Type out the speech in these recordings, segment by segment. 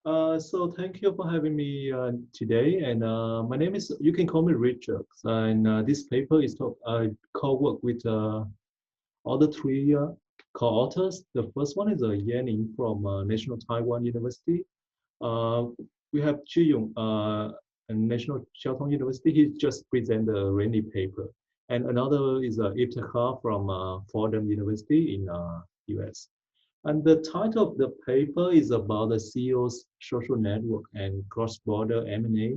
So thank you for having me today. And my name is, you can call me Richard. And this paper is co-work with other three co-authors. The first one is Yan from National Taiwan University. Uh, we have Zhiyong, National Xiaotong University. He just presented a rainy paper. And another is Iftikhar from Fordham University in US. And the title of the paper is about the CEO's social network and cross-border M&A.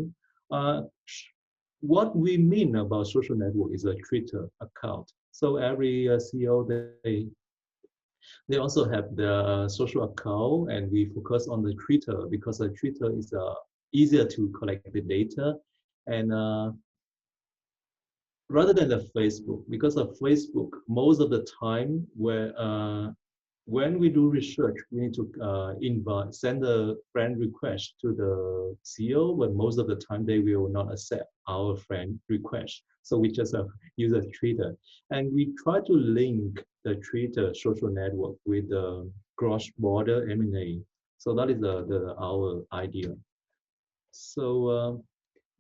What we mean about social network is a Twitter account. So every CEO, they also have the social account, and we focus on the Twitter because the Twitter is easier to collect the data, and rather than the Facebook, because of Facebook, most of the time where when we do research, we need to send a friend request to the CEO, but most of the time they will not accept our friend request. So we just use a Twitter, and we try to link the Twitter social network with the cross-border M&A. So that is our idea. So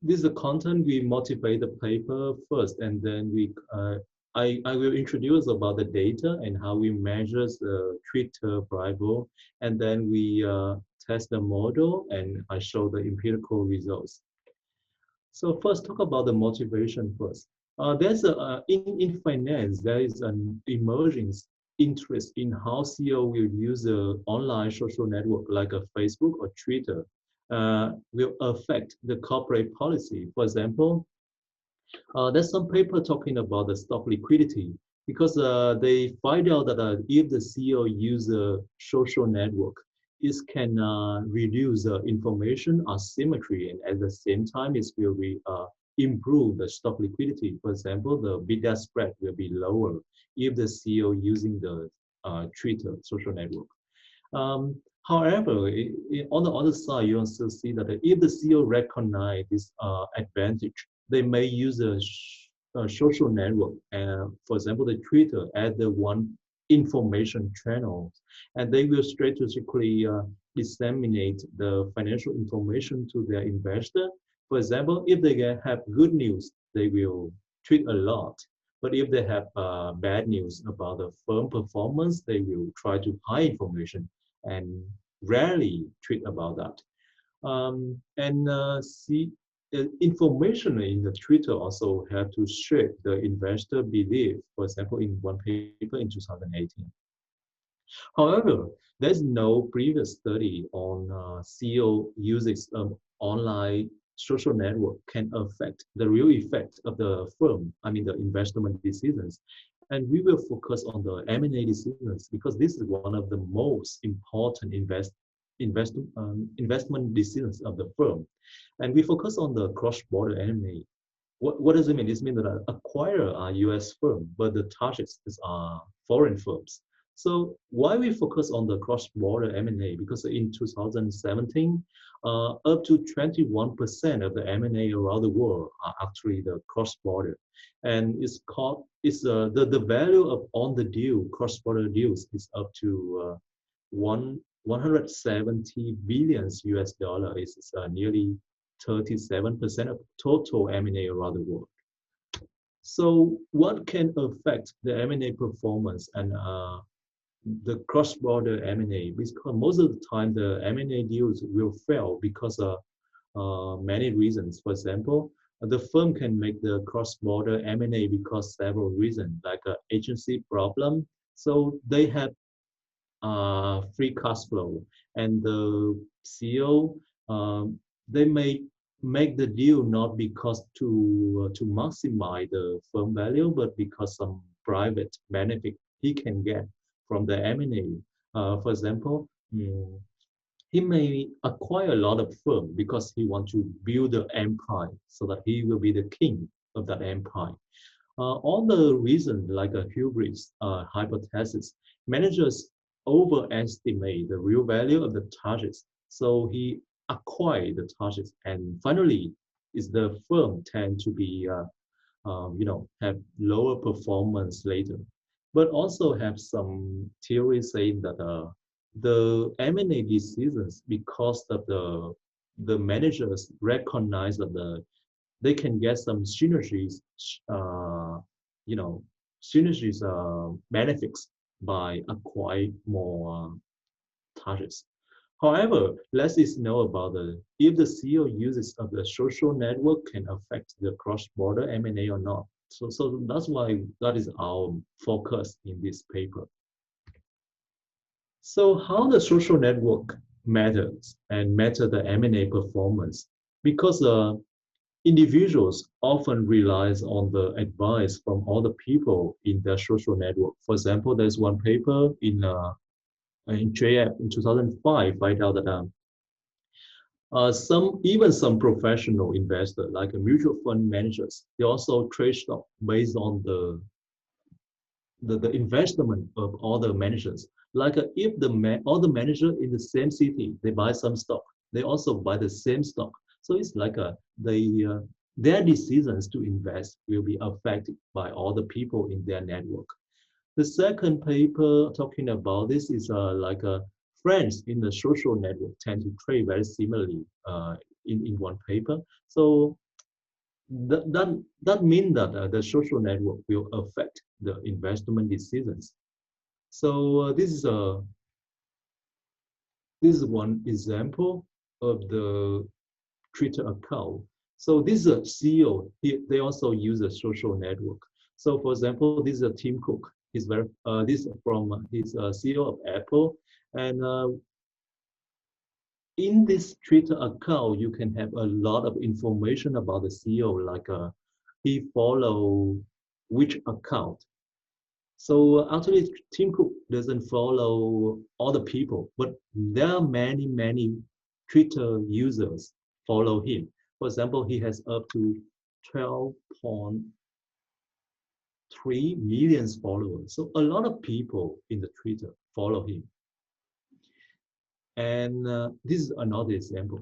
this is the content. We motivate the paper first, and then I will introduce about the data and how we measure the Twitter variable, and then we test the model, and I show the empirical results. So first, talk about the motivation first. In finance, there is an emerging interest in how CEO will use an online social network like a Facebook or Twitter will affect the corporate policy. For example, there's some paper talking about the stock liquidity because they find out that if the CEO use a social network, it can reduce information asymmetry, and at the same time, it will improve the stock liquidity. For example, the bid-ask spread will be lower if the CEO using the Twitter social network. However, on the other side, you also see that if the CEO recognize this advantage, they may use a social network, for example, the Twitter as the one information channel, and they will strategically disseminate the financial information to their investor. For example, if they have good news, they will tweet a lot. But if they have bad news about the firm performance, they will try to hide information and rarely tweet about that. Information in the Twitter also have to shape the investor belief, for example, in one paper in 2018. However, there's no previous study on CEO usage of online social network can affect the real effect of the firm, I mean the investment decisions. And we will focus on the M&A decisions because this is one of the most important investment decisions of the firm. And we focus on the cross-border M&A. What does it mean? This means that acquire a US firm, but the targets are foreign firms. So why we focus on the cross-border M&A? Because in 2017, up to 21% of the M&A around the world are actually the cross-border. And the value of on the deal, cross-border deals is up to 170 billion US dollar. Is nearly 37% of total M&A around the world. So what can affect the M&A performance and the cross-border M&A? Because most of the time the M&A deals will fail because of many reasons. For example, the firm can make the cross-border M&A because several reasons, like an agency problem. So they have free cash flow, and the CEO they may make the deal not because to maximize the firm value, but because some private benefit he can get from the M&A. For example, he may acquire a lot of firm because he wants to build an empire so that he will be the king of that empire. All the reasons like a hubris hypothesis, managers overestimate the real value of the targets. So he acquire the targets, and finally, is the firm tend to be have lower performance later. But also have some theories saying that the M&A decisions, because of the managers recognize that they can get some synergies, uh, you know, synergies benefits by acquiring more targets. However, less is known about if the CEO uses of the social network can affect the cross-border M&A or not. So that's why that is our focus in this paper. So how the social network matters and matter the M&A performance, because individuals often relies on the advice from other people in their social network. For example, there's one paper in JF in 2005 find out that some professional investors like mutual fund managers, they also trade stock based on the investment of all the managers. Like if all the managers in the same city, they buy some stock, they also buy the same stock. So it's like their decisions to invest will be affected by all the people in their network. The second paper talking about this is friends in the social network tend to trade very similarly in one paper. So that means that the social network will affect the investment decisions. So this is one example of the Twitter account. So this is a CEO. They also use a social network. So for example, this is a Tim Cook. He's very this from he's CEO of Apple, and in this Twitter account, you can have a lot of information about the CEO, like he follow which account. So actually, Tim Cook doesn't follow all the people, but there are many Twitter users follow him. For example, he has up to 12.3 million followers. So a lot of people in the Twitter follow him. And this is another example.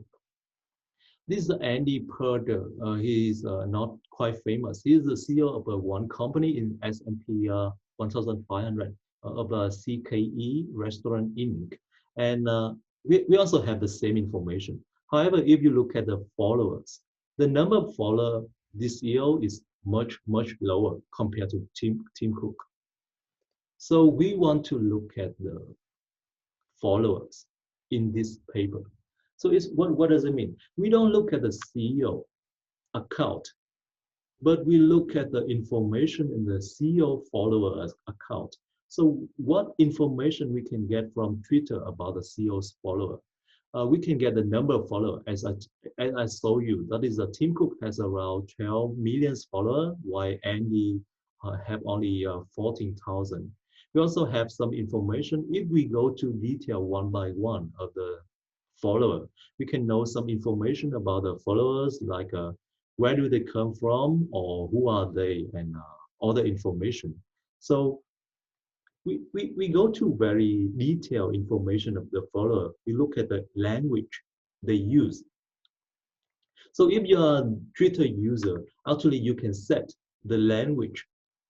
This is Andy Purder. He is not quite famous. He is the CEO of one company in S&P 1,500 of CKE Restaurant Inc. And we also have the same information. However, if you look at the followers, the number of followers this year is much lower compared to Tim Cook. So we want to look at the followers in this paper. So what does it mean? We don't look at the CEO account, but we look at the information in the CEO followers account. So what information we can get from Twitter about the CEO's follower? We can get the number of followers as I showed you. That is, Tim Cook has around 12 million followers, while Andy have only 14,000. We also have some information. If we go to detail one by one of the follower, we can know some information about the followers, like where do they come from, or who are they, and other information. So we go to very detailed information of the follower. We look at the language they use. So if you're a Twitter user, actually you can set the language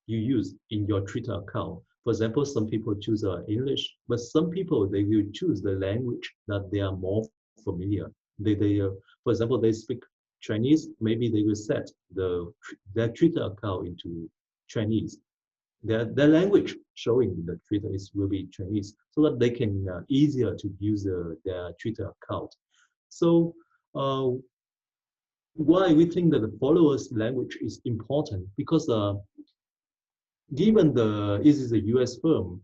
you use in your Twitter account. For example, some people choose English, but some people, they will choose the language that they are more familiar. For example, they speak Chinese, maybe they will set their Twitter account into Chinese. Their language showing in the Twitter will be Chinese, so that they can easier to use their Twitter account. So why we think that the followers language is important, because given this is a US firm,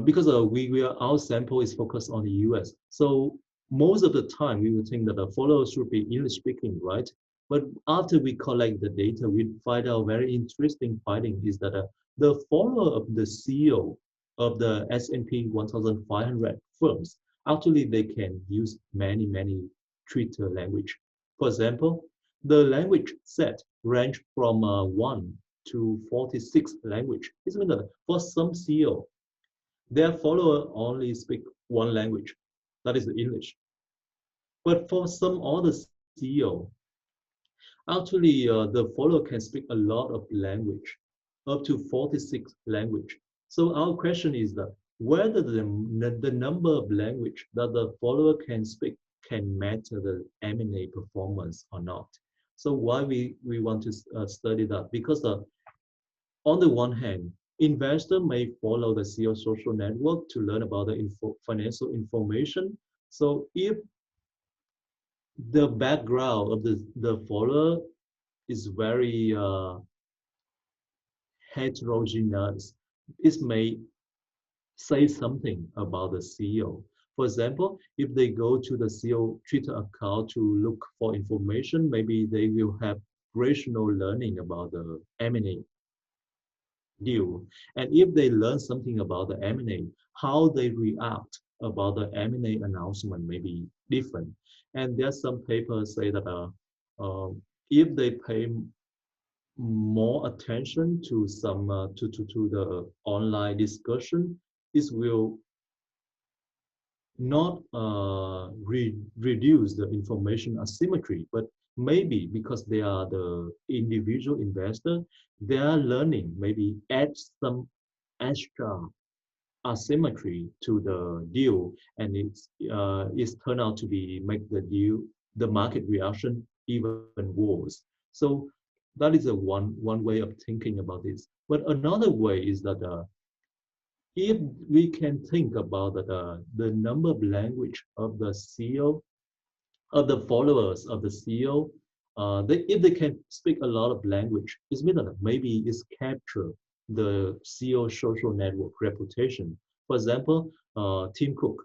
because our sample is focused on the US. So most of the time we would think that the followers should be English speaking, right? But after we collect the data, we find out very interesting finding is that the follower of the CEO of the S&P 1,500 firms, actually they can use many Twitter language. For example, the language set range from 1 to 46 language. It means that for some CEO, their follower only speak one language, that is English. But for some other CEO, actually the follower can speak a lot of language, up to 46 language. So our question is that whether the number of language that the follower can speak can matter the M&A performance or not. So why we want to study that? Because on the one hand, investor may follow the CEO social network to learn about the financial information. So if the background of the follower is very heterogeneous, it may say something about the CEO. For example, if they go to the CEO Twitter account to look for information, maybe they will have rational learning about the M&A deal. And if they learn something about the M&A, how they react about the M&A announcement may be different. And there's some papers say that if they pay more attention to some to the online discussion, this will not reduce the information asymmetry, but maybe because they are the individual investor, they are learning, maybe add some extra asymmetry to the deal, and it's turned out to be make the market reaction even worse. So that is a one way of thinking about this. But another way is that if we can think about the number of language of the CEO, of the followers of the CEO, if they can speak a lot of language, it means that maybe it's capture the CEO social network reputation. For example, Tim Cook,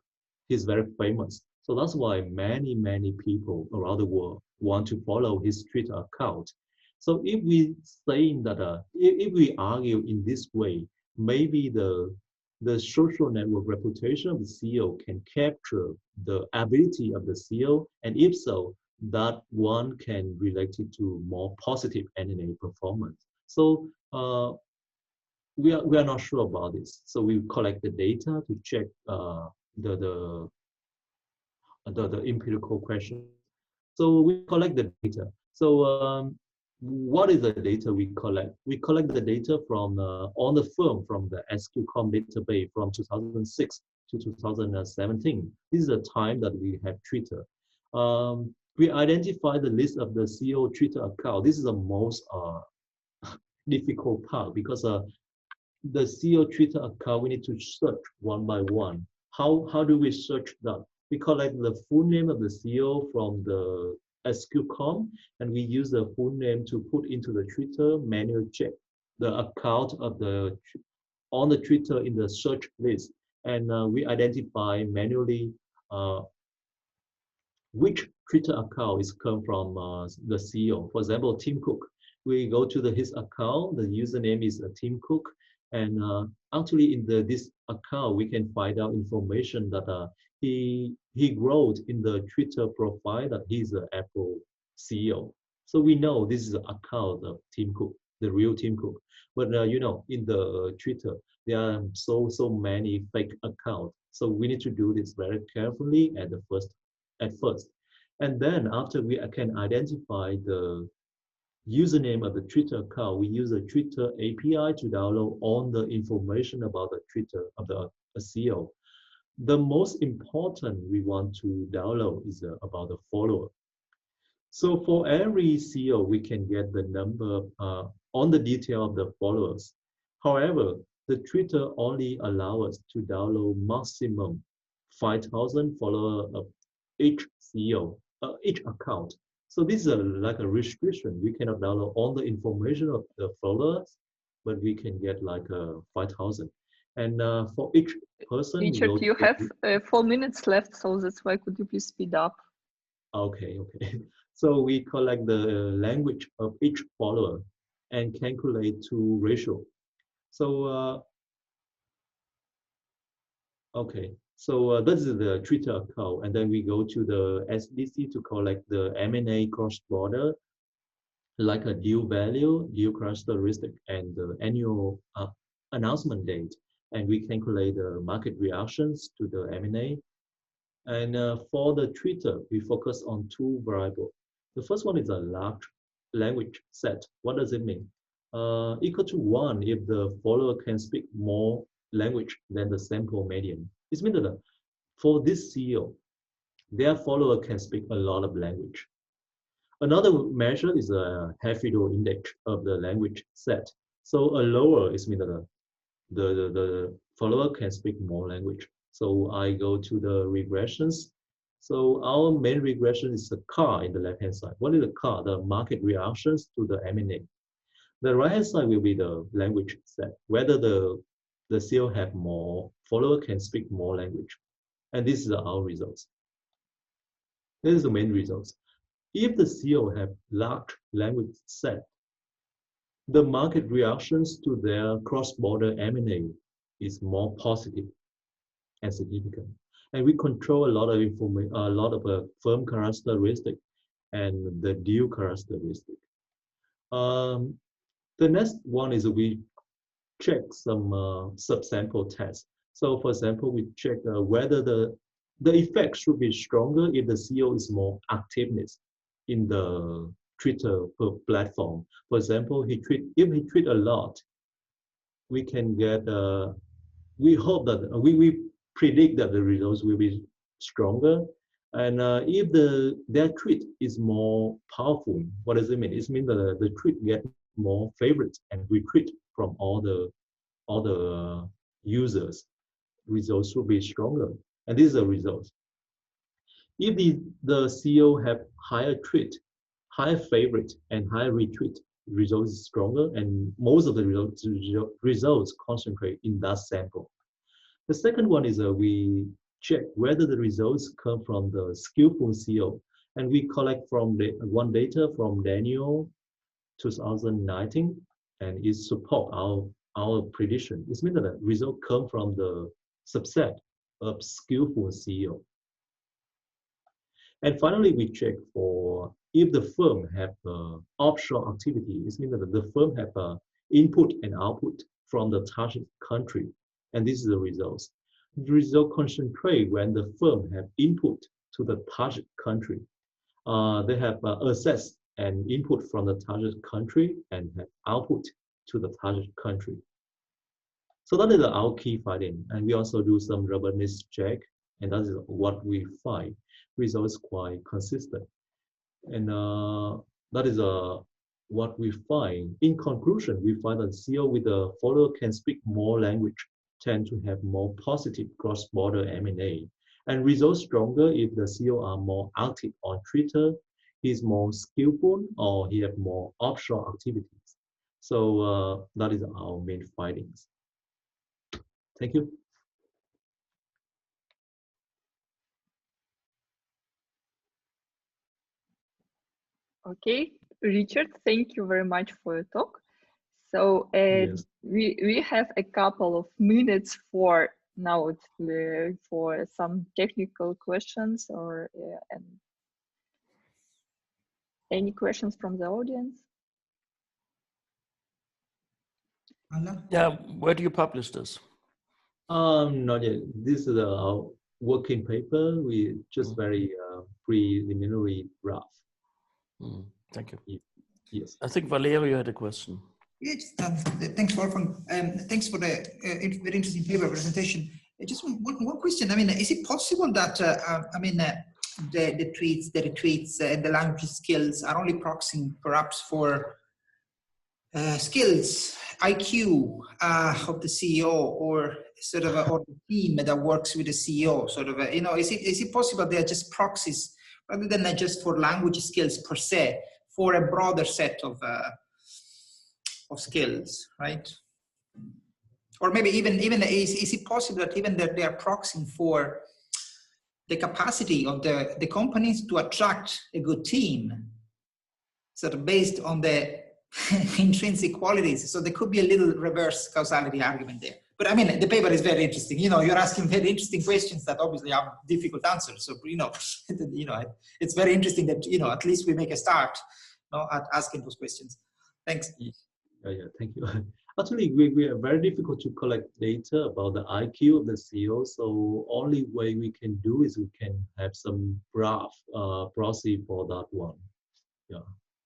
he's very famous. So that's why many people around the world want to follow his Twitter account. So if we saying that, if we argue in this way, maybe the social network reputation of the CEO can capture the ability of the CEO, and if so, that one can relate it to more positive M&A performance. So we are not sure about this. So we collect the data to check the empirical question. So we collect the data. So what is the data we collect? We collect the data from on the firm from the SQCom database from 2006 to 2017. This is the time that we have Twitter. We identify the list of the CEO Twitter account. This is the most difficult part because the CEO Twitter account, we need to search one by one. How do we search that? We collect the full name of the CEO from the SQCom, and we use the full name to put into the Twitter manual check the account of on the Twitter in the search list, and we identify manually which Twitter account is come from the CEO. For example, Tim Cook. We go to his account. The username is Tim Cook, and actually in this account we can find out information that he wrote in the Twitter profile that he's an Apple CEO. So we know this is the account of Tim Cook, the real Tim Cook. But you know, in the Twitter, there are so many fake accounts. So we need to do this very carefully at first. And then after we can identify the username of the Twitter account, we use a Twitter API to download all the information about the Twitter of the CEO. The most important we want to download is about the follower. So for every CEO, we can get the number on the detail of the followers. However, the Twitter only allows us to download maximum 5,000 followers of each CEO, each account. So this is like a restriction. We cannot download all the information of the followers, but we can get like 5,000. And for each person, Richard, you have 4 minutes left, so that's why could you please speed up? Okay. So we collect the language of each follower and calculate two ratio. So okay, so this is the Twitter account, and then we go to the SBC to collect the M&A cross-border, like a deal value, deal characteristic, and the annual announcement date. And we calculate the market reactions to the M&A. And for the Twitter, we focus on two variables. The first one is a large language set. What does it mean? Equal to 1 if the follower can speak more language than the sample median. It means that for this CEO, their follower can speak a lot of language. Another measure is a Hafido index of the language set. So a lower is mean that the follower can speak more language. So I go to the regressions. So our main regression is the car in the left-hand side. What is the car? The market reactions to the M&A. The right-hand side will be the language set, whether the CEO have more, follower can speak more language. And this is our results. This is the main results. If the CEO have large language set, the market reactions to their cross-border M&A is more positive and significant. And we control a lot of information, a lot of firm characteristic and the deal characteristic. The next one is we check some subsample tests. So for example, we check whether the effect should be stronger if the CEO is more activeness in the Twitter platform. For example, if he tweet a lot, we can get, we hope that, we predict that the results will be stronger. And if their tweet is more powerful, what does it mean? It means that the tweet get more favorites and retweet from all the users. Results should be stronger. And this is the result. If the CEO have higher tweet, higher favorite, and higher retweet, results is stronger, and most of the results concentrate in that sample. The second one is we check whether the results come from the skillful CEO, and we collect from one data from Daniel 2019, and it support our prediction. It means that the result come from the subset of skillful CEO. And finally, we check for if the firm have offshore activity. It means that the firm have input and output from the target country. And this is the results. The result concentrate when the firm have input to the target country. They have access and input from the target country and have output to the target country. So that is our key finding. And we also do some robustness check, and that is what we find. Results quite consistent. And that is what we find. In conclusion, we find that CEO with a follower can speak more language, tend to have more positive cross-border M&A, and results stronger if the CEO are more active on Twitter, he's more skillful, or he have more offshore activities. So that is our main findings. Thank you. Okay, Richard, thank you very much for your talk. So Yes. we have a couple of minutes for now for some technical questions or any questions from the audience. Yeah, where do you publish this? Not yet. This is our working paper. We just very preliminary draft. Thank you. Yes. I think Valerio had a question. Yes, thanks, Wolfgang. Thanks for the very interesting paper presentation. Just one question. I mean, is it possible that the tweets, the retweets, and the language skills are only proxying perhaps for skills, IQ of the CEO, or sort of or the team that works with the CEO? Sort of, is it possible they are just proxies rather than just for language skills per se, for a broader set of skills, right? Or maybe even is it possible that even that they are proxying for the capacity of the companies to attract a good team, sort of based on the intrinsic qualities? So there could be a little reverse causality argument there. But I mean, the paper is very interesting. You're asking very interesting questions that obviously have difficult answers. So it's very interesting that at least we make a start at asking those questions. Thanks. Yeah, thank you. Actually, we are very difficult to collect data about the IQ of the CEO. So only way we can do is we can have some graph proxy for that one. Yeah.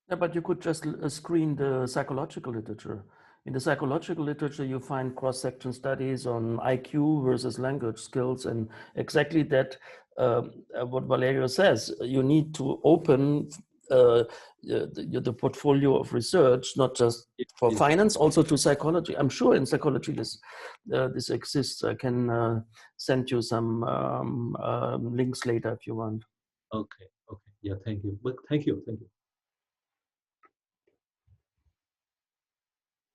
Yeah, but you could just screen the psychological literature. In the psychological literature, you find cross-section studies on IQ versus language skills, and exactly that, what Valerio says, you need to open the portfolio of research, not just for finance, also to psychology. I'm sure in psychology this exists. I can send you some links later if you want. Okay. Yeah. Thank you. But thank you.